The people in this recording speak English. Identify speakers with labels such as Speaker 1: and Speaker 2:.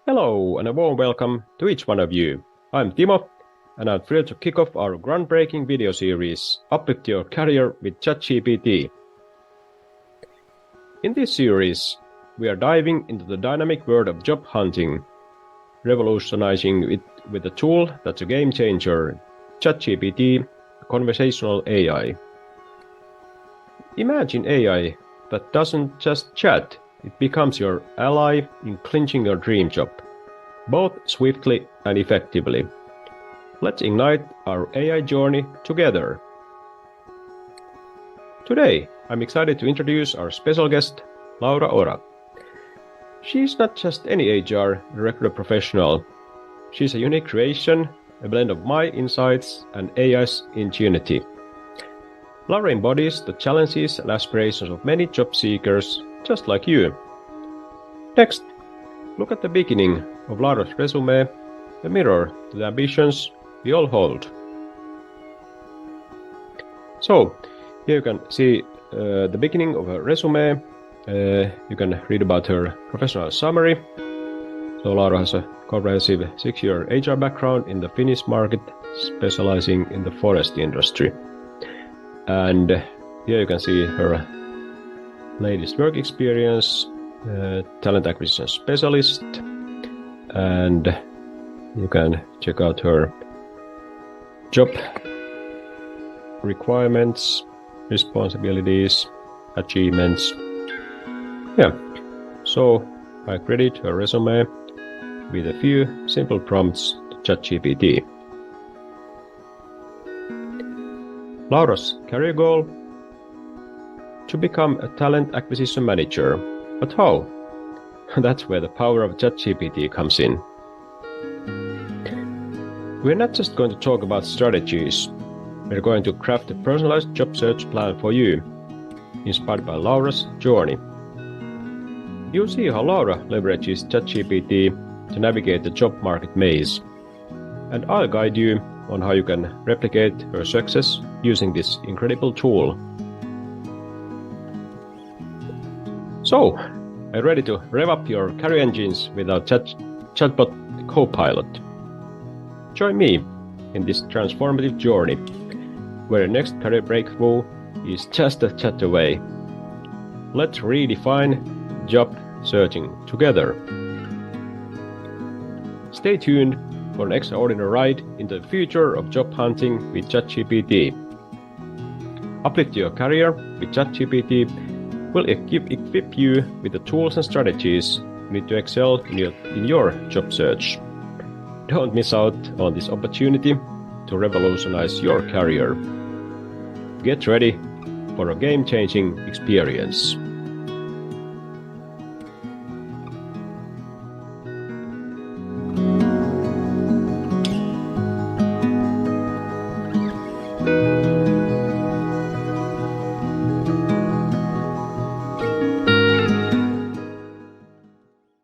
Speaker 1: Hello and a warm welcome to each one of you. I'm Timo and I'm thrilled to kick off our groundbreaking video series, Uplift Your Career with ChatGPT. In this series, we are diving into the dynamic world of job hunting, revolutionizing it with a tool that's a game changer, ChatGPT, conversational AI. Imagine AI that doesn't just chat, it becomes your ally in clinching your dream job, both swiftly and effectively. Let's ignite our AI journey together. Today, I'm excited to introduce our special guest, Laura Ora. She's not just any HR regular professional. She's a unique creation, a blend of my insights and AI's ingenuity. Laura embodies the challenges and aspirations of many job seekers just like you. Next, look at the beginning of Laura's resume, a mirror to the ambitions we all hold. So, here you can see the beginning of her resume. You can read about her professional summary. So Laura has a comprehensive 6-year HR background in the Finnish market, specializing in the forest industry. And here you can see her latest work experience, talent acquisition specialist, and you can check out her job requirements, responsibilities, achievements. So I credit her resume with a few simple prompts to ChatGPT. Laura's career goal: to become a talent acquisition manager. But how? That's where the power of ChatGPT comes in. We're not just going to talk about strategies. We're going to craft a personalized job search plan for you, inspired by Laura's journey. You'll see how Laura leverages ChatGPT to navigate the job market maze, and I'll guide you on how you can replicate her success using this incredible tool. So, are you ready to rev up your career engines with our Chatbot co-pilot? Join me in this transformative journey, where your next career breakthrough is just a chat away. Let's redefine job searching together. Stay tuned for an extraordinary ride into the future of job hunting with ChatGPT. Uplift Your Career with ChatGPT will equip you with the tools and strategies you need to excel in your job search. Don't miss out on this opportunity to revolutionize your career. Get ready for a game-changing experience.